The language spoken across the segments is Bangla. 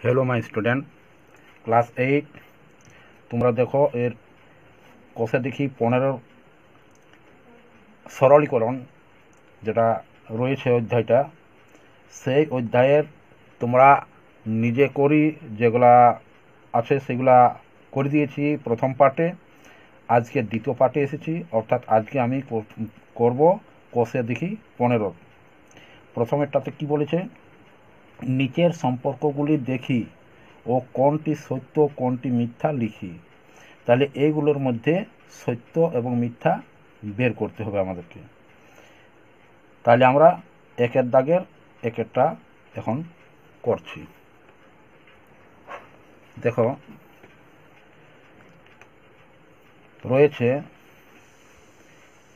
हेलो माय स्टूडेंट क्लास 8 তোমরা দেখো এর কোষে দেখি 15 সরলীকরণ যেটা রয়েছে অধ্যায়টা সেই অধ্যায়ের তোমরা নিজে করি যেগুলা আছে সেগুলা করে দিয়েছি প্রথম পার্টে। আজকে দ্বিতীয় পার্টে এসেছি, অর্থাৎ আজকে আমি করব কোষে দেখি 15। প্রথমেরটাতে কি বলেছে, নিচের সম্পর্কগুলি দেখি ও কোনটি সত্য কোনটি মিথ্যা লিখি। তাহলে এইগুলোর মধ্যে সত্য এবং মিথ্যা বের করতে হবে আমাদেরকে। তাহলে আমরা একের দাগের এক একটা এখন করছি। দেখো রয়েছে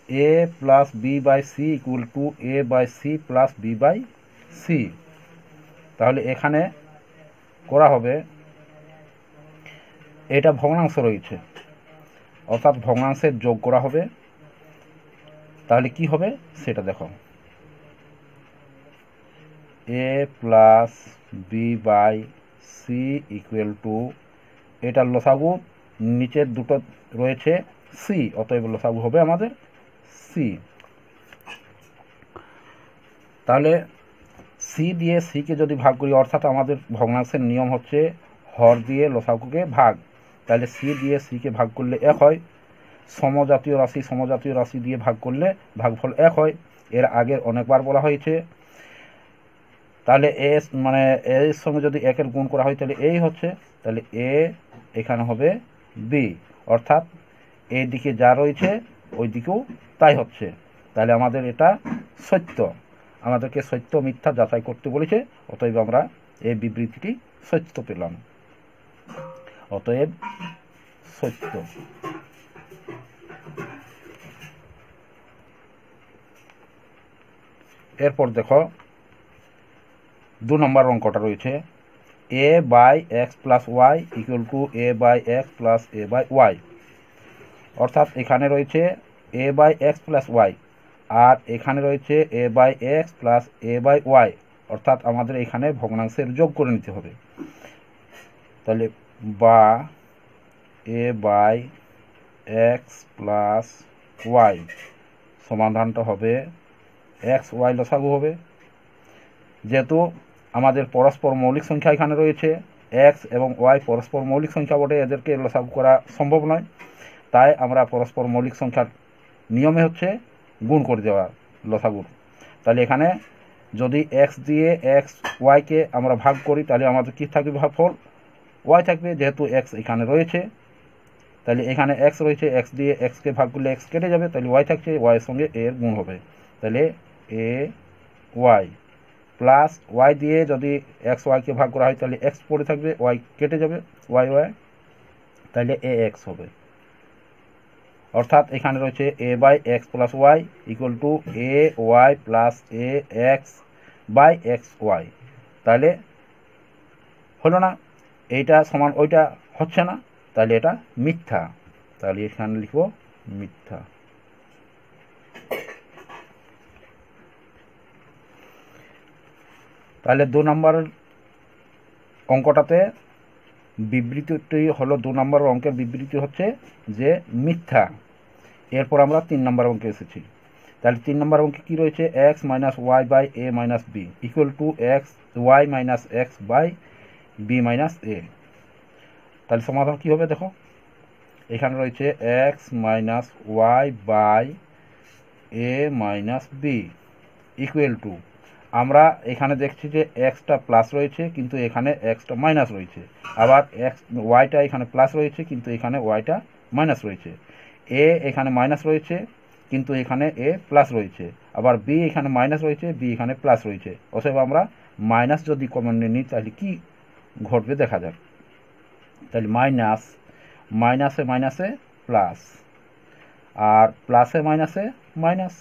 a plus B by C equal to A by C plus B by C. তাহলে এখানে করা হবে, এটা ভগ্নাংশ রয়েছে অর্থাৎ ভগ্নাংশের যোগ করা হবে। তাহলে কি হবে সেটা দেখো, A plus B by C equal to, এটার লসাগু নিচের দুটো রয়েছে সি, অতএব লসাগু হবে আমাদের সি। তাহলে সি দিয়ে সিকে যদি ভাগ করি, অর্থাৎ আমাদের ভগ্নাংশের নিয়ম হচ্ছে হর দিয়ে লসাগুকে ভাগ। তাহলে সি দিয়ে সিকে ভাগ করলে এক হয়, সমজাতীয় রাশি দিয়ে ভাগ করলে ভাগফল এক হয়। এর আগের অনেকবার বলা হয়েছে। তাহলে এর সঙ্গে যদি একের গুণ করা হয় তাহলে এই হচ্ছে, তাহলে এ এখানে হবে বি, অর্থাৎ এই দিকে যা রয়েছে ওই দিকেও তাই হচ্ছে। তাহলে আমাদের এটা সত্য, আমাদেরকে সত্য মিথ্যা যাচাই করতে বলেছে, অতএব আমরা এই বিবৃতিটি সত্য পেলাম, অতএব সত্য। এরপর দেখো 2 নম্বর অঙ্কটা রয়েছে, A by X plus Y equal to A by X plus A by Y. অর্থাৎ এখানে রয়েছে A by X plus Y আর এখানে রয়েছে A by X plus A by Y, অর্থাৎ আমাদের এখানে ভগ্নাংশের যোগ করে নিতে হবে। তাহলে বা এ বাই এক্স প্লাস ওয়াই সমাধানটা হবে এক্স ওয়াই লসাগু হবে। যেহেতু আমাদের পরস্পর মৌলিক সংখ্যা এখানে রয়েছে, এক্স এবং ওয়াই পরস্পর মৌলিক সংখ্যা বটে, এদেরকে লসাগু করা সম্ভব নয়। তাই আমরা পরস্পর মৌলিক সংখ্যার নিয়মে হচ্ছে গুণ করে দেওয়া লসাগুর। তাহলে এখানে যদি এক্স দিয়ে এক্স ওয়াইকে আমরা ভাগ করি তাহলে আমাদের কী থাকবে, ভাগফল ওয়াই থাকবে। যেহেতু এক্স এখানে রয়েছে, তাহলে এখানে এক্স রয়েছে, এক্স দিয়ে এক্সকে ভাগ করলে এক্স কেটে যাবে, তাহলে ওয়াই থাকছে, ওয়াইয়ের সঙ্গে এর গুণ হবে। তাহলে এ ওয়াই প্লাস ওয়াই দিয়ে যদি এক্স ওয়াইকে ভাগ করা হয় তাহলে এক্স পড়ে থাকবে, ওয়াই কেটে যাবে, ওয়াই ওয়াই, তাহলে এ এক্স হবে। অর্থাৎ এখানে রয়েছে A by X plus Y equal to A Y plus A X by X Y. তাহলে হলো না, এইটা সমান ওইটা হচ্ছে না, তাহলে এটা মিথ্যা। তাহলে এখানে লিখব মিথ্যা। তাহলে 2 নম্বর অঙ্কটাতে বিবৃতিটি হলো, 2 নম্বর অঙ্কের বিবৃতি হচ্ছে যে মিথ্যা। এরপর আমরা 3 নম্বর অঙ্কে এসেছি। তাহলে 3 নম্বর অঙ্কে কি রয়েছে, X minus Y by A minus B equal to X Y minus X by B minus A. তাহলে সমাধান কী হবে দেখো, এখানে রয়েছে X minus Y by A minus B equal to, আমরা এখানে দেখছি যে এক্সটা প্লাস রয়েছে কিন্তু এখানে এক্সটা মাইনাস রয়েছে, আবার এক্স ওয়াইটা এখানে প্লাস রয়েছে কিন্তু এখানে ওয়াইটা মাইনাস রয়েছে, এ এখানে মাইনাস রয়েছে কিন্তু এখানে এ প্লাস রয়েছে, আবার বি এখানে মাইনাস রয়েছে, বি এখানে প্লাস রয়েছে। অতএব আমরা মাইনাস যদি কমন নিই তাহলে কি ঘটবে দেখা যাক। তাহলে মাইনাস মাইনাসে মাইনাসে প্লাস, আর প্লাসে মাইনাসে মাইনাস,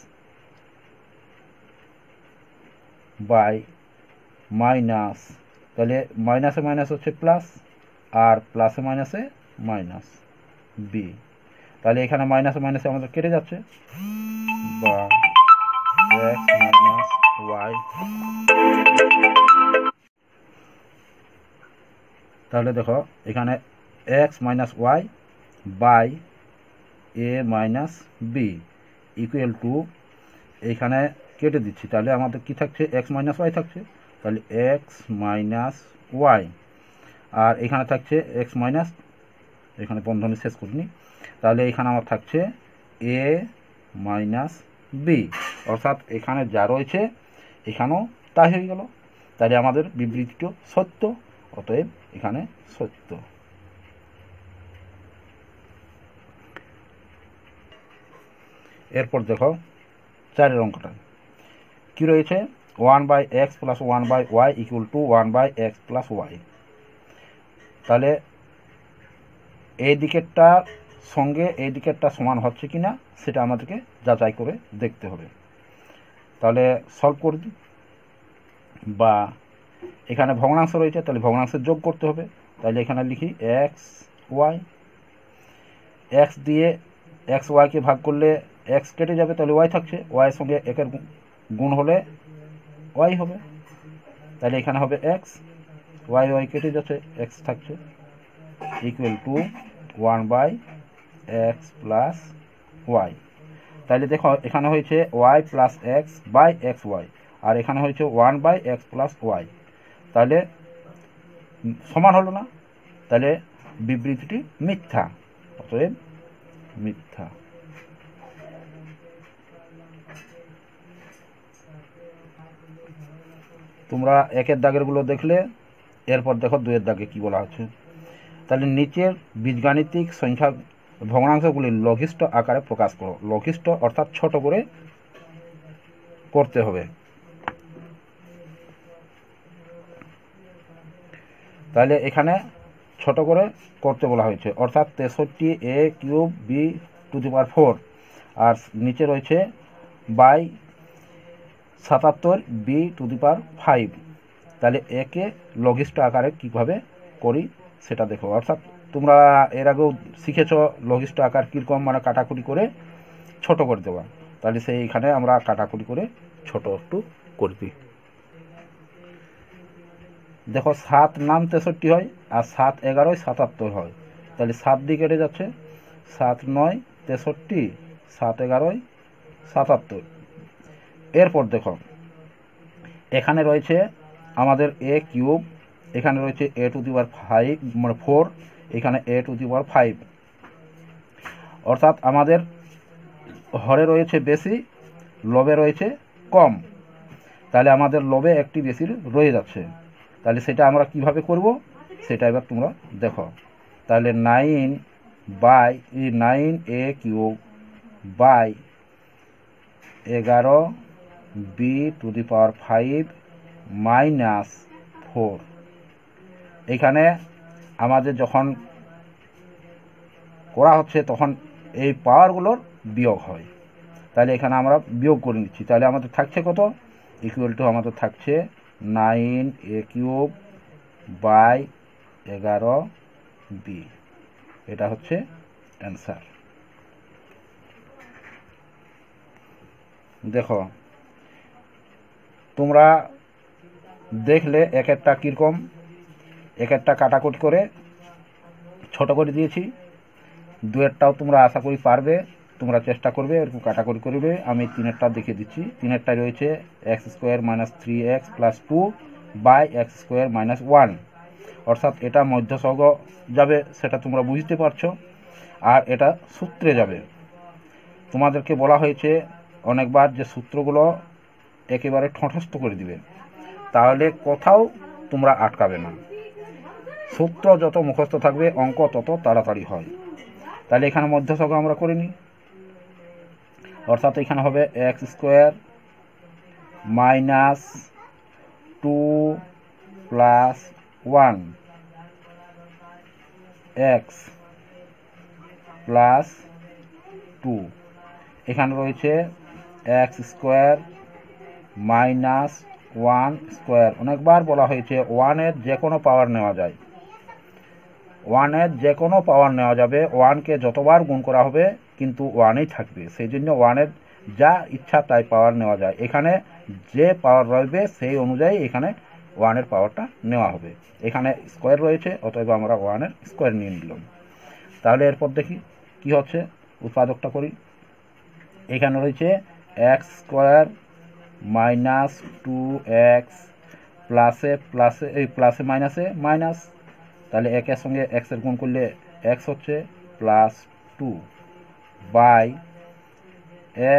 বাই মাইনাস, তাহলে মাইনাসে মাইনাস হচ্ছে প্লাস আর প্লাসে মাইনাসে মাইনাস বি। তাহলে এখানে মাইনাসে মাইনাসে আমাদের কেটে যাচ্ছে, বা এক্স মাইনাস ওয়াই তাহলে দেখো এখানে X minus Y by A minus B equal to, এইখানে কেটে দিচ্ছি, তাহলে আমাদের কি থাকছে, এক্স মাইনাস ওয়াই থাকছে, তাহলে এক্স মাইনাস ওয়াই, আর এখানে থাকছে এক্স মাইনাস, এখানে বন্ধনী শেষ করিনি, তাহলে এখানে আমার থাকছে এ মাইনাস বি, অর্থাৎ এখানে যা রয়েছে এখানেও তাই হয়ে গেল, তাহলে আমাদের বিবৃতিটা সত্য, অতএব এখানে সত্য। এরপর দেখো 4 অঙ্কটা কি রয়েছে, 1/x + 1/y = 1/x + y। তাহলে এই দিকেরটার সঙ্গে এই দিকেরটা সমান হচ্ছে কিনা সেটা আমাদেরকে যাচাই করে দেখতে হবে। তাহলে সলভ করে দিই, বা এখানে ভগ্নাংশ রয়েছে তাহলে ভগ্নাংশের যোগ করতে হবে, তাহলে এখানে লিখি এক্স ওয়াই, এক্স দিয়ে এক্স ওয়াইকে ভাগ করলে এক্স কেটে যাবে, তাহলে ওয়াই থাকছে, ওয়াইয়ের সঙ্গে একের গুণ হলে ওয়াই হবে, তাহলে এখানে হবে এক্স, ওয়াই ওয়াই কেটে যাচ্ছে, এক্স থাকছে, ইকুয়াল টু 1/x + y। তাহলে দেখো এখানে হয়েছে y + x/xy, আর এখানে হয়েছে 1/x + y, তাহলে সমান হলো না, তাহলে বিবৃতিটি মিথ্যা, অতএব মিথ্যা। তোমরা 1-এর দাগেরগুলো দেখলে, এরপর দেখো 2-এর দাগে কি বলা হচ্ছে। তাহলে নিচের বীজগাণিতিক সংখ্যা ভগ্নাংশগুলি লঘিষ্ঠ আকারে প্রকাশ করো। লঘিষ্ঠ অর্থাৎ ছোট করে করতে হবে। তাহলে এখানে ছোট করে করতে বলা হয়েছে, অর্থাৎ 63a³ b⁴, আর নিচে রয়েছে বাই 77 b⁵। তাহলে একে লঘিষ্ঠ আকারে কীভাবে করি সেটা দেখো, অর্থাৎ তোমরা এর আগেও শিখেছ লঘিষ্ঠ আকার কীরকম, মানে কাটাকুটি করে ছোট করে দেওয়া, তাহলে সেইখানে আমরা কাটাকুটি করে ছোট একটু করবি। দেখো 7 নাম 63 হয়, আর 7 11 77 হয়, তাহলে 7 দিয়ে কেটে যাচ্ছে, 7 9 63, 7 11 77। এরপর দেখো এখানে রয়েছে আমাদের a³, এখানে রয়েছে a⁵, মানে 4, এখানে a⁵, অর্থাৎ আমাদের হরে রয়েছে বেশি, লবে রয়েছে কম, তাহলে আমাদের লবে একটি বেশি রয়ে যাচ্ছে, তাহলে সেটা আমরা কিভাবে করব সেটা এবার তোমরা দেখো। তাহলে 9/9a³ b⁵ -4। এখানে আমাদের যখন করা হচ্ছে তখন এই পাওয়ারগুলোর বিয়োগ হয়, তাহলে এখানে আমরা বিয়োগ করে নিচ্ছি, তাহলে আমাদের থাকছে কত, ইকুয়াল টু আমাদের থাকছে 9a³/11b। এটা হচ্ছে অ্যান্সার। দেখো তোমরা দেখলে এক একটা কীরকম, এক একটা কাটাকুটি করে ছোট করে দিয়েছি, 2-এরটাও তোমরা আশা করি পারবে, তোমরা চেষ্টা করবে এরকম কাটাকুটি করবে। আমি 3-এরটা দেখিয়ে দিচ্ছি। 3-এরটায় রয়েছে x² - 3x + 2/x² - 1, অর্থাৎ এটা মধ্যসহগ যাবে, সেটা তোমরা বুঝতে পারছো, আর এটা সূত্রে যাবে। তোমাদেরকে বলা হয়েছে অনেকবার যে সূত্রগুলো একেবারে ঠোঁটস্থ করে দিবে, তাহলে কোথাও তোমরা আটকাবে না। সূত্র যত মুখস্থ থাকবে অঙ্ক তত তাড়াতাড়ি হয়। তাহলে এখানে মধ্যসহগ আমরা করে নিই, অর্থাৎ এখানে হবে x² - 2 + 1 x + 2, এখানে রয়েছে x² - 1²। অনেকবার বলা হয়েছে 1-এর যে কোনো পাওয়ার নেওয়া যায়, 1-এর যে কোনো পাওয়ার নেওয়া যাবে, 1কে যতবার গুণ করা হবে কিন্তু 1ই থাকবে, সেই জন্য 1-এর যা ইচ্ছা তাই পাওয়ার নেওয়া যায়। এখানে যে পাওয়ার রয়েছে সেই অনুযায়ী এখানে ওয়ানের পাওয়ারটা নেওয়া হবে। এখানে স্কোয়ার রয়েছে, অতএব আমরা ওয়ানের স্কোয়ার নিয়ে নিলাম। তাহলে এরপর দেখি কি হচ্ছে, উৎপাদকটা করি। এখানে রয়েছে এক্স স্কোয়ার মাইনাস 2x প্লাসে প্লাসে এই প্লাসে মাইনাসে মাইনাস, তাহলে একের সঙ্গে এক্সের গুণ করলে এক্স হচ্ছে plus 2 by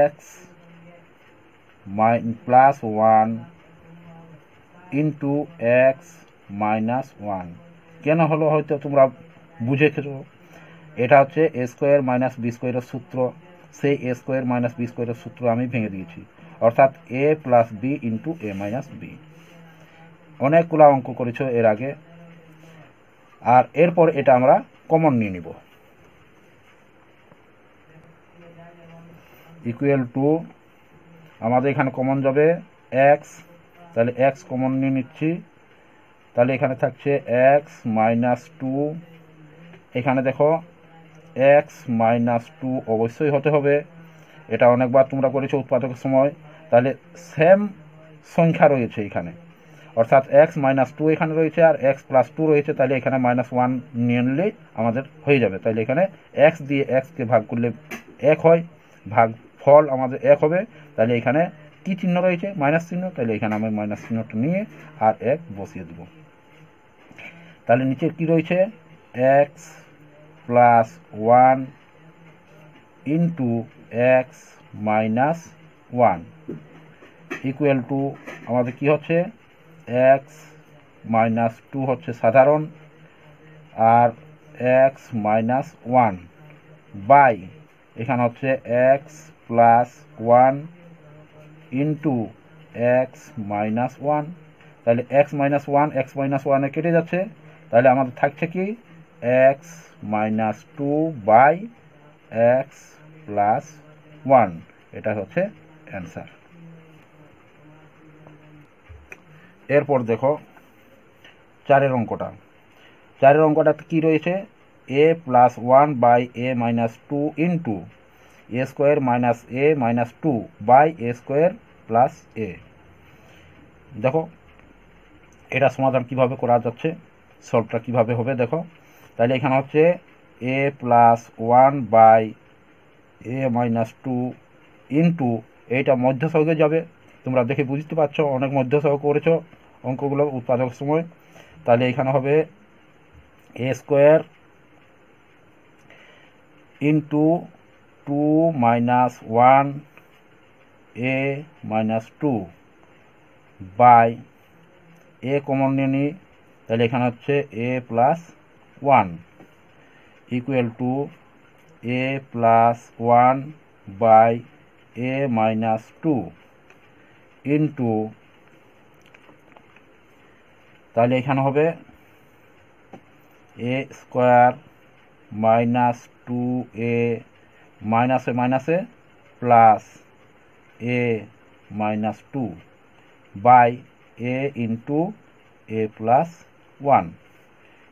X plus 1 into X minus 1। কেন হলো হয়তো তোমরা বুঝেছো, এটা হচ্ছে এ স্কোয়ার মাইনাস বি স্কোয়ারের সূত্র। সেই এ স্কোয়ার মাইনাস বি স্কোয়ারের সূত্র আমি ভেঙে দিয়েছি, অর্থাৎ এ plus B into A minus B. অনেকগুলো অঙ্ক করেছো এর আগে। আর এরপর এটা আমরা কমন নিয়ে নিব, ইকুয়াল টু আমাদের এখানে কমন যাবে এক্স, তাহলে এক্স কমন নিয়ে নিচ্ছি। তাহলে এখানে থাকছে এক্স মাইনাস 2, এখানে দেখো এক্স মাইনাস 2 অবশ্যই হতে হবে, এটা অনেকবার তোমরা করেছো উৎপাদকের সময়। তাহলে সেম সংখ্যা রয়েছে এখানে, অর্থাৎ এক্স মাইনাস 2 এখানে রয়েছে আর এক্স প্লাস 2 রয়েছে, তাহলে এখানে মাইনাস 1 নিয়ে নিলেই আমাদের হয়ে যাবে। তাহলে এখানে এক্স দিয়ে এক্সকে ভাগ করলে 1 হয়, ভাগ ফল আমাদের 1 হবে। তাহলে এখানে কি চিহ্ন রয়েছে, মাইনাস চিহ্ন, তাহলে এখানে আমি মাইনাস চিহ্নটা নিয়ে আর 1 বসিয়ে দেব। তাহলে নিচে কি রয়েছে, x plus 1 into X minus 1 equal two আমাদের কি হচ্ছে, এক্স মাইনাস 2 হচ্ছে সাধারণ, আর এক্স মাইনাস 1 বাই এখানে হচ্ছে x plus 1 into X minus 1। তাহলে এক্স মাইনাস 1 কেটে যাচ্ছে, তাহলে আমাদের থাকছে কি X minus 2 by X plus 1। এটা হচ্ছে অ্যান্সার। এরপর দেখো চারের অঙ্কটা কি রয়েছে, A plus 1 by A minus 2 into A square minus A minus 2 by A square plus A. দেখো এটা সমাধান কিভাবে করা যাচ্ছে, সলভটা কিভাবে হবে দেখো। তাহলে এখানে হচ্ছে A plus 1 by A minus 2 into এইটা মধ্যসহগে যাবে, তোমরা দেখে বুঝতে পারছো অনেক মধ্যসহগ করেছো অঙ্কগুলো উৎপাদক সময়। তাহলে এখানে হবে A square into 2 minus 1 A minus 2 by A common নিয়ে নিই, তাহলে এখানে হচ্ছে A plus 1 equal to A plus 1 by A minus 2 into, তাহলে এখানে হবে এ স্কোয়ার মাইনাস 2a মাইনাসে মাইনাসে plus A minus 2 by A into A plus 1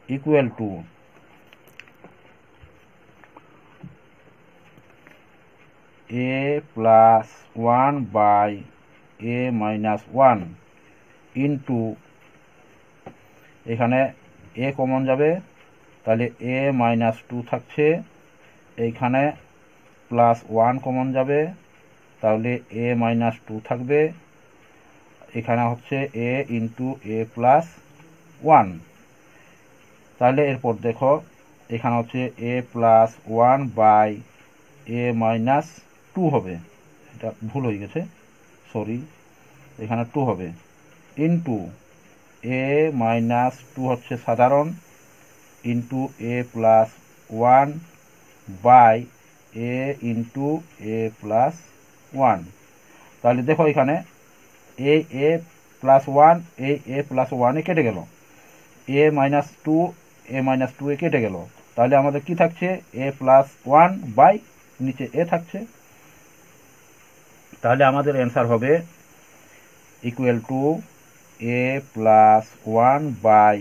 equal to A plus 1 by A minus 1 into, এখানে এ কমন যাবে, তাহলে এ মাইনাস 2 থাকছে, এইখানে প্লাস 1 কমন যাবে, তাহলে এ মাইনাস 2 থাকবে, এখানে হচ্ছে এ ইন্টু এ প্লাস 1। তাহলে এরপর দেখো এখানে হচ্ছে A plus 1 by A minus 2 হবে, এটা ভুল হয়ে গেছে সরি, এখানে 2 হবে, ইন্টু এ মাইনাস 2 হচ্ছে সাধারণ, into A plus 1 by A into A plus 1। তাহলে দেখো এখানে এ প্লাস 1 এ প্লাস 1 কেটে গেল, এ মাইনাস 2 এ কেটে গেল, তাহলে আমাদের কি থাকছে এ প্লাস 1 বাই নিচে এ থাকছে। তাহলে আমাদের অ্যান্সার হবে equal to A plus 1 by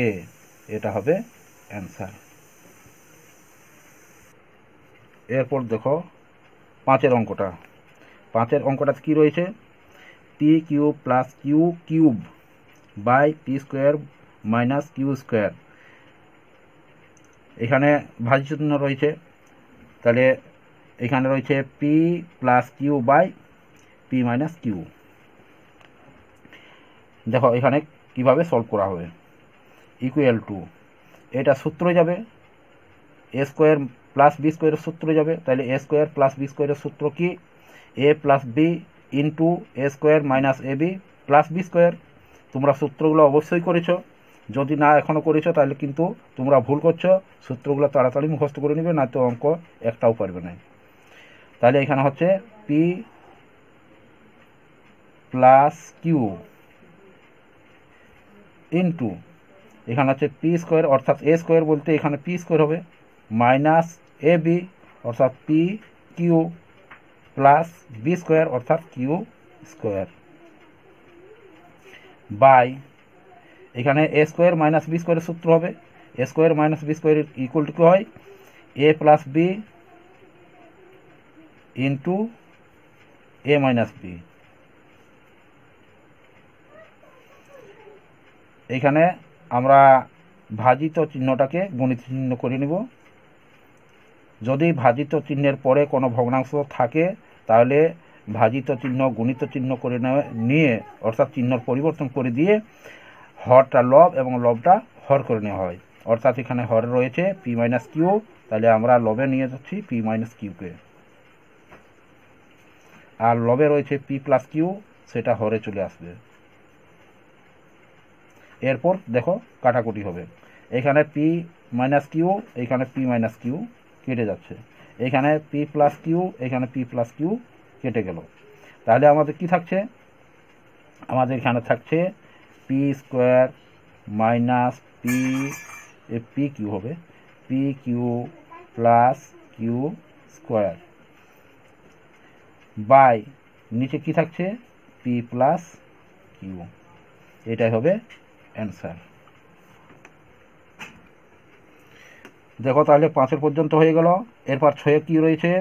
A, এটা হবে অ্যান্সার। এরপর দেখো পাঁচের অঙ্কটা কি রয়েছে, P cube plus Q cube by P square minus Q square. এখানে ভাজ্য চিহ্ন রয়েছে, তাহলে এখানে রয়েছে P plus Q by P minus Q. দেখো এখানে কিভাবে সলভ করা হবে। ইকুয়াল টু, এটা সূত্র যাবে এ স্কোয়ার প্লাস বি স্কোয়ারের সূত্র যাবে, তাহলে এ স্কোয়ার প্লাস বি স্কোয়ারের সূত্র কি? A plus B into A square minus A B plus B square. তোমরা সূত্রগুলো অবশ্যই করেছো, যদি না এখনও করেছো তাহলে কিন্তু তোমরা ভুল করছো। সূত্রগুলো তাড়াতাড়ি মুখস্থ করে নেবে, না তো অঙ্ক একটাও পারবে না। তাহলে এখানে হচ্ছে পি প্লাস কিউ ইন্টু এখানে হচ্ছে পি স্কোয়ার, অর্থাৎ এ স্কোয়ার বলতে এখানে পি স্কোয়ার হবে, মাইনাস এ বি অর্থাৎ P Q plus B square অর্থাৎ কিউ স্কোয়ার বাই এখানে এ স্কোয়ার মাইনাস বি স্কোয়ারের সূত্র হবে। A square minus B square equal to হয় A plus B into A minus B. এখানে আমরা ভাজিত চিহ্নটাকে গণিত চিহ্ন করে নিব। যদি ভাজিত চিহ্নের পরে কোনো ভগ্নাংশ থাকে তাহলে ভাজিত চিহ্ন গুণিত চিহ্ন করে নিয়ে অর্থাৎ চিহ্নর পরিবর্তন করে দিয়ে হরটা লব এবং লবটা হর করে নেওয়া হয়। অর্থাৎ এখানে হর রয়েছে পি মাইনাস কিউ, তাহলে আমরা লবে নিয়ে যাচ্ছি পি মাইনাস কিউকে, আর লবে রয়েছে পি প্লাস কিউ, সেটা হরে চলে আসবে। এরপর দেখো কাটাকুটি হবে, এখানে পি মাইনাস কিউ, এখানে পি মাইনাস কিউ কেটে যাচ্ছে, এখানে পি প্লাস কিউ, এখানে পি প্লাস কিউ কেটে গেল। তাহলে আমাদের কি থাকছে? আমাদের এখানে থাকছে P square minus P Q হবে P Q plus Q square by নিচে কি থাকছে? P plus Q. এটাই হবে অ্যান্সার। দেখো তাহলে 5 পর্যন্ত হয়ে গেল। এরপর 6 কি রয়েছে?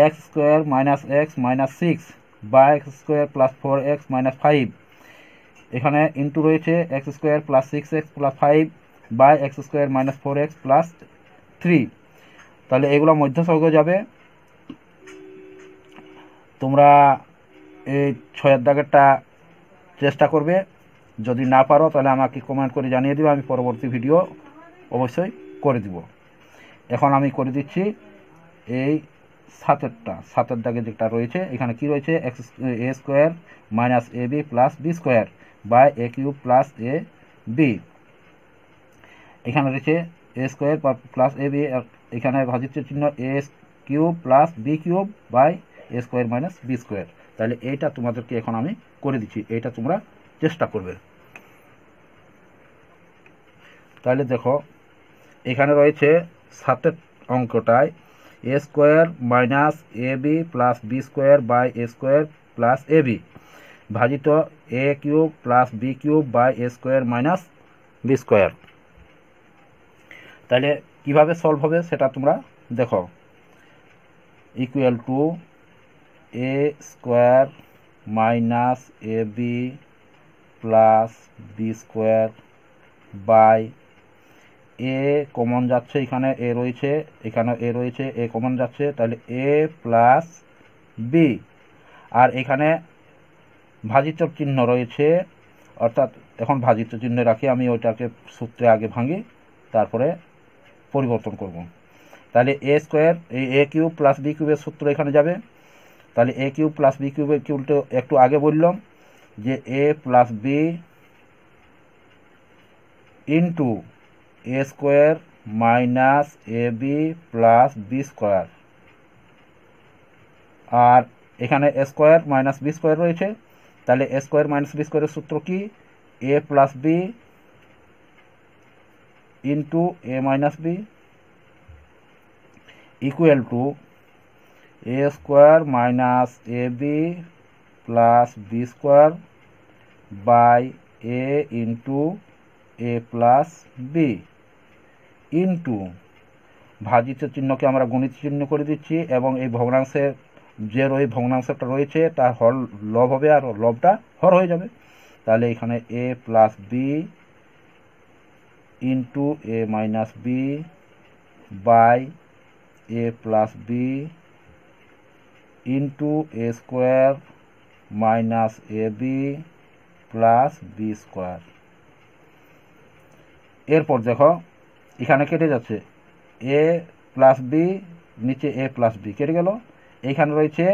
X square minus x minus 6 by x square plus 4x minus 5। এখানে ইন্টু রয়েছে x square plus 6x plus 5 by x square minus 4x plus 3। তাহলে এগুলো মধ্যসর্গ যাবে। তোমরা এই 6 দাগেরটা চেষ্টা করবে, যদি না পারো তাহলে আমাকে কমেন্ট করে জানিয়ে দিবে, আমি পরবর্তী ভিডিও অবশ্যই করে দিব। এখন আমি করে দিচ্ছি এই 7 দাগে যেটা রয়েছে, এখানে কি রয়েছে? A square minus A B plus B square by A cube plus A B. এখানে রয়েছে A square plus A B, এখানে ভাজিত চিহ্ন A cube plus B cube by A square minus B square. তাহলে এইটা তোমাদেরকে এখন আমি করে দিচ্ছি, এইটা তোমরা চেষ্টা করবে। তাহলে দেখো এখানে রয়েছে 7 অঙ্কটায় A square minus A B plus B square by A square plus A B ভাজিত A cube plus B cube by A square minus B square. তাহলে কিভাবে সলভ হবে সেটা তোমরা দেখো। Equal to A square minus A B plus B square by A common যাচ্ছে, এখানে এ রয়েছে, এখানে এ রয়েছে, এ কমন যাচ্ছে, তাহলে এ প্লাস বি। আর এখানে ভাজিত চিহ্ন রয়েছে, অর্থাৎ এখন ভাজিত চিহ্ন রাখি, আমি ওইটাকে সূত্রে আগে ভাঙি তারপরে পরিবর্তন করব। তাহলে এ স্কোয়ার এই এ কিউব প্লাস বি কিউবের সূত্র এখানে যাবে। তাহলে এ কিউব প্লাস বি কিউবের কিউবটা একটু আগে বললাম যে A plus B into A square minus A B plus B square. আর এখানে A square minus B square রয়েছে, তাহলে এ স্কোয়ার মাইনাস বি স্কোয়ারের সূত্র কি? A plus B into A minus B equal to A square minus A B plus B square by A into A plus B into ভাজিত চিহ্নকে আমরা গণিত চিহ্ন করে দিচ্ছি, এবং এই ভগ্নাংশের যে ভগ্নাংশটা রয়েছে তার হর লব হবে আর লবটা হর হয়ে যাবে। তাহলে এখানে A plus B into A minus B by A plus B into A square minus A B plus B square. এরপর দেখো এখানে কেটে যাচ্ছে এ প্লাস বি, নিচে এ প্লাস বি কেটে গেল। এইখানে রয়েছে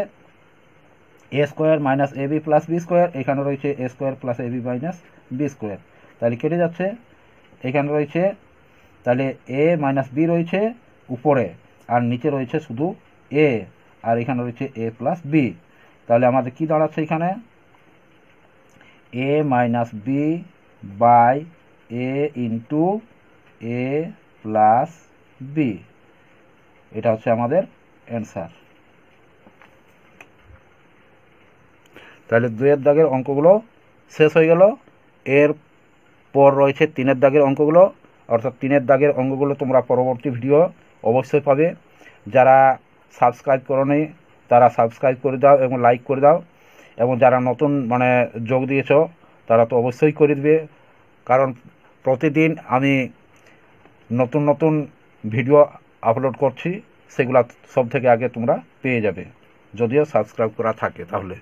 A square minus A B plus B square, এখানে রয়েছে A square plus A B minus B square, তাহলে কেটে যাচ্ছে। এখানে রয়েছে তাহলে এ মাইনাস বি রয়েছে উপরে, আর নিচে রয়েছে শুধু এ, আর এখানে রয়েছে এ প্লাস বি। তাহলে আমাদের কি দাঁড়াচ্ছে এখানে A minus B by A into A plus B, এটা হচ্ছে আমাদের অ্যান্সার। তাহলে 2-এর দাগের অঙ্কগুলো শেষ হয়ে গেল। এর পর রয়েছে 3-এর দাগের অঙ্কগুলো, অর্থাৎ 3-এর দাগের অঙ্কগুলো তোমরা পরবর্তী ভিডিও অবশ্যই পাবে। যারা সাবস্ক্রাইব করোনি তারা সাবস্ক্রাইব করে দাও এবং লাইক করে দাও, এবং যারা নতুন যোগ দিয়েছ তারা তো অবশ্যই করে দিবে, কারণ প্রতিদিন আমি নতুন নতুন ভিডিও আপলোড করছি, সেগুলো সব থেকে আগে তোমরা পেয়ে যাবে যদিও সাবস্ক্রাইব করা থাকে তাহলে।